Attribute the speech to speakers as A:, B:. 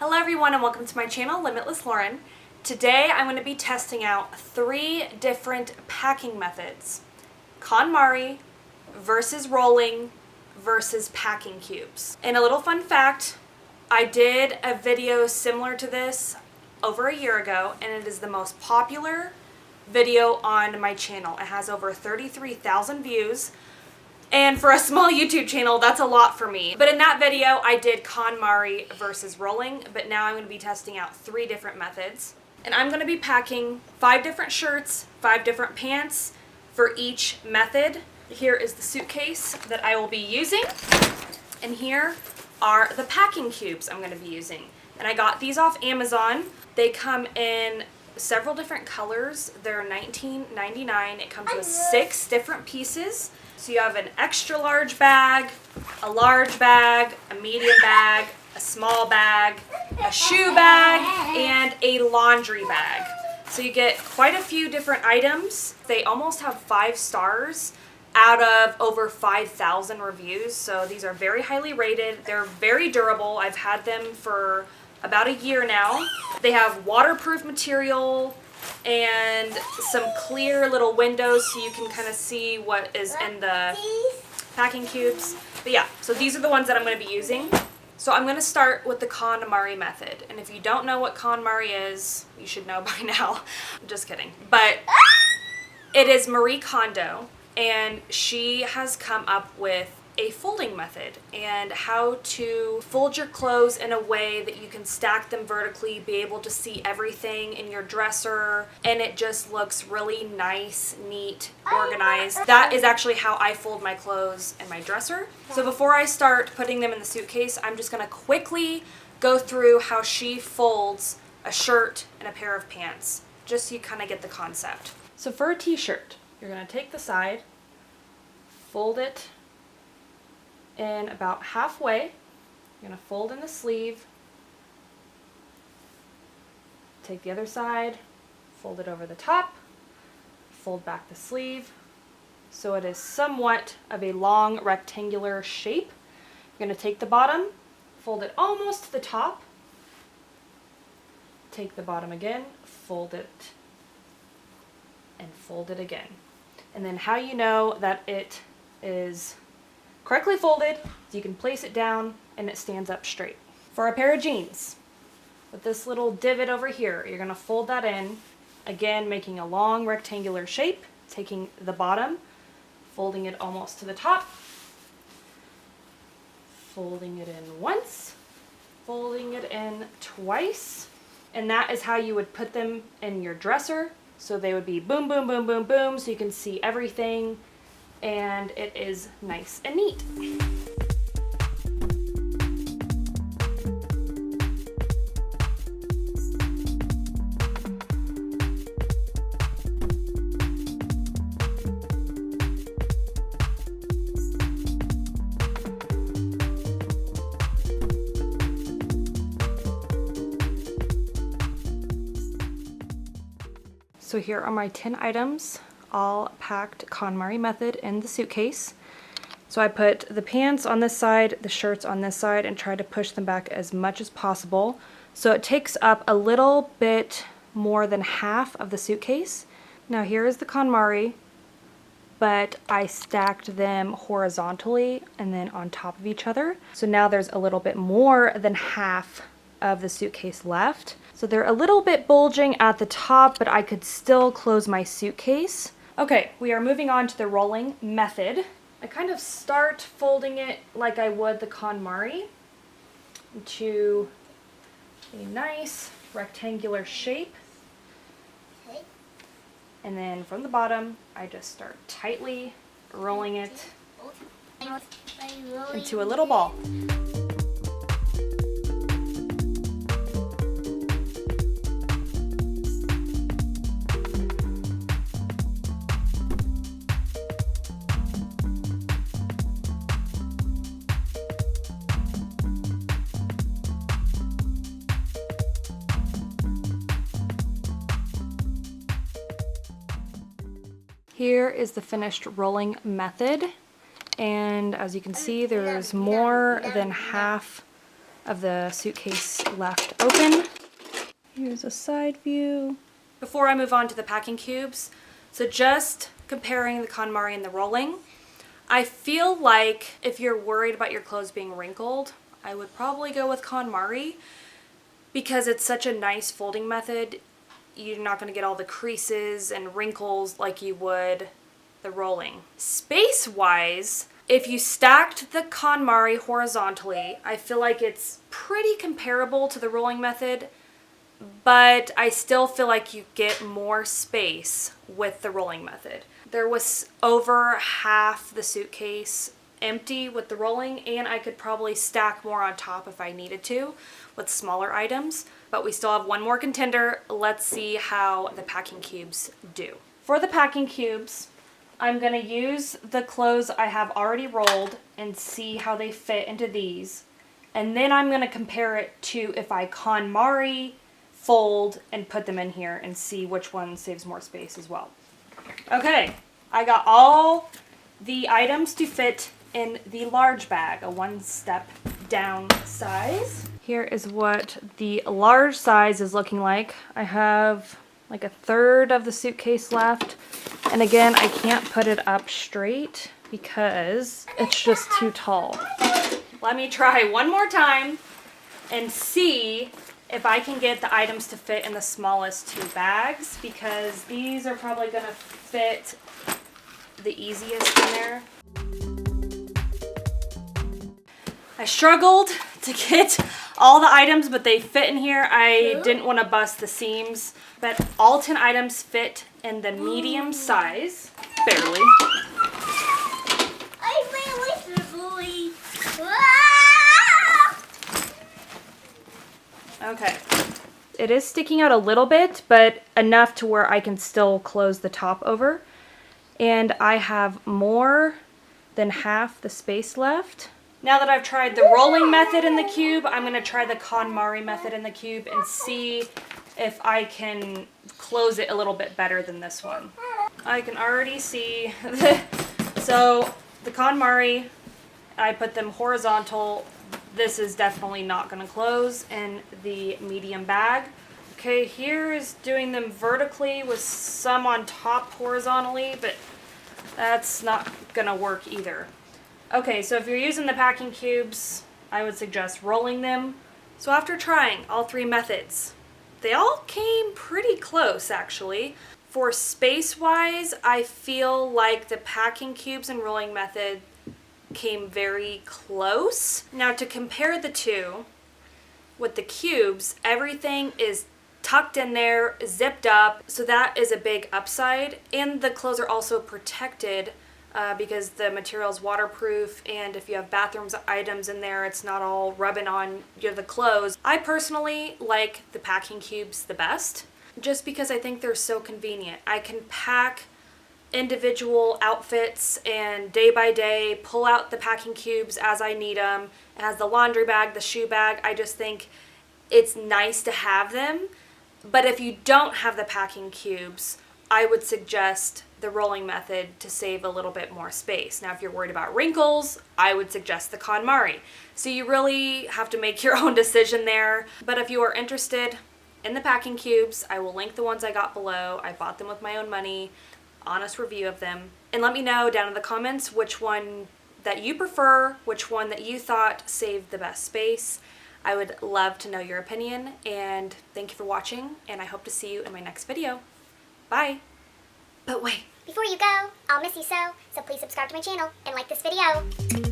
A: Hello everyone and welcome to my channel, Limitless Lauren. Today I'm going to be testing out 3 different packing methods. Konmari versus rolling versus packing cubes. And a little fun fact, I did a video similar to this over a year ago and it is the most popular video on my channel. It has over 33,000 views. And for a small YouTube channel, that's a lot for me. But in that video, I did Konmari versus rolling, but now I'm going to be testing out 3 different methods. And I'm going to be packing 5 different shirts, 5 different pants for each method. Here is the suitcase that I will be using. And here are the packing cubes I'm going to be using. And I got these off Amazon. They come in several different colors. They're $19.99. It comes with 6 different pieces. So you have an extra large bag, a large bag, a medium bag, a small bag, a shoe bag, and a laundry bag. So you get quite a few different items. They almost have 5 stars out of over 5,000 reviews. So these are very highly rated. They're very durable. I've had them for about a year now. They have waterproof material and some clear little windows so you can kind of see what is in the packing cubes. But yeah, so these are the ones that I'm going to be using. So I'm going to start with the Konmari method. And if you don't know what Konmari is, you should know by now. I'm just kidding. But it is Marie Kondo, and she has come up with a folding method and how to fold your clothes in a way that you can stack them vertically, be able to see everything in your dresser, and it just looks really nice, neat, organized. That is actually how I fold my clothes in my dresser. So before I start putting them in the suitcase, I'm just going to quickly go through how she folds a shirt and a pair of pants, just so you kind of get the concept. So for a t-shirt, you're going to take the side, fold it in about halfway. You're going to fold in the sleeve, take the other side, fold it over the top, fold back the sleeve so it is somewhat of a long rectangular shape. You're going to take the bottom, fold it almost to the top, take the bottom again, fold it, and fold it again. And then how you know that it is correctly folded, so you can place it down and it stands up straight. For a pair of jeans, with this little divot over here, you're going to fold that in, again making a long rectangular shape, taking the bottom, folding it almost to the top, folding it in once, folding it in twice, and that is how you would put them in your dresser. So they would be boom, boom, boom, boom, boom, so you can see everything, and it is nice and neat. So here are my 10 items, all packed Konmari method in the suitcase. So I put the pants on this side, the shirts on this side, and try to push them back as much as possible. So it takes up a little bit more than half of the suitcase. Now here is the Konmari, but I stacked them horizontally and then on top of each other. So now there's a little bit more than half of the suitcase left. So they're a little bit bulging at the top, but I could still close my suitcase. Okay, we are moving on to the rolling method. I kind of start folding it like I would the Konmari into a nice rectangular shape. And then from the bottom, I just start tightly rolling it into a little ball. Here is the finished rolling method, and as you can see, there's more than half of the suitcase left open. Here's a side view. Before I move on to the packing cubes, so just comparing the KonMari and the rolling, I feel like if you're worried about your clothes being wrinkled, I would probably go with KonMari because it's such a nice folding method. You're not going to get all the creases and wrinkles like you would the rolling. Space-wise, if you stacked the KonMari horizontally, I feel like it's pretty comparable to the rolling method, but I still feel like you get more space with the rolling method. There was over half the suitcase empty with the rolling, and I could probably stack more on top if I needed to with smaller items, but we still have one more contender. Let's see how the packing cubes do. For the packing cubes, I'm going to use the clothes I have already rolled and see how they fit into these, and then I'm going to compare it to if I KonMari, fold, and put them in here and see which one saves more space as well. Okay, I got all the items to fit in the large bag, a one step down size. Here is what the large size is looking like. I have like a third of the suitcase left. And again, I can't put it up straight because it's just too tall. Let me try one more time and see if I can get the items to fit in the smallest two bags, because these are probably gonna fit the easiest in there. I struggled to get all the items, but they fit in here. I didn't want to bust the seams, but all 10 items fit in the medium size, barely. Okay. It is sticking out a little bit, but enough to where I can still close the top over. And I have more than half the space left. Now that I've tried the rolling method in the cube, I'm going to try the KonMari method in the cube and see if I can close it a little bit better than this one. I can already see, so the KonMari, I put them horizontal. This is definitely not going to close in the medium bag. Okay, here is doing them vertically with some on top horizontally, but that's not going to work either. Okay, so if you're using the packing cubes, I would suggest rolling them. So after trying all three methods, they all came pretty close actually. For space-wise, I feel like the packing cubes and rolling method came very close. Now to compare the two, with the cubes, everything is tucked in there, zipped up, so that is a big upside. And the clothes are also protected because the material is waterproof, and if you have bathroom items in there, it's not all rubbing on the clothes. I personally like the packing cubes the best, just because I think they're so convenient. I can pack individual outfits and day by day pull out the packing cubes as I need them. It has the laundry bag, the shoe bag. I just think it's nice to have them. But if you don't have the packing cubes, I would suggest the rolling method to save a little bit more space. Now, if you're worried about wrinkles, I would suggest the KonMari. So you really have to make your own decision there. But if you are interested in the packing cubes, I will link the ones I got below. I bought them with my own money, honest review of them. And let me know down in the comments which one that you prefer, which one that you thought saved the best space. I would love to know your opinion, and thank you for watching, and I hope to see you in my next video. Bye. But wait.
B: Before you go, I'll miss you so please subscribe to my channel and like this video.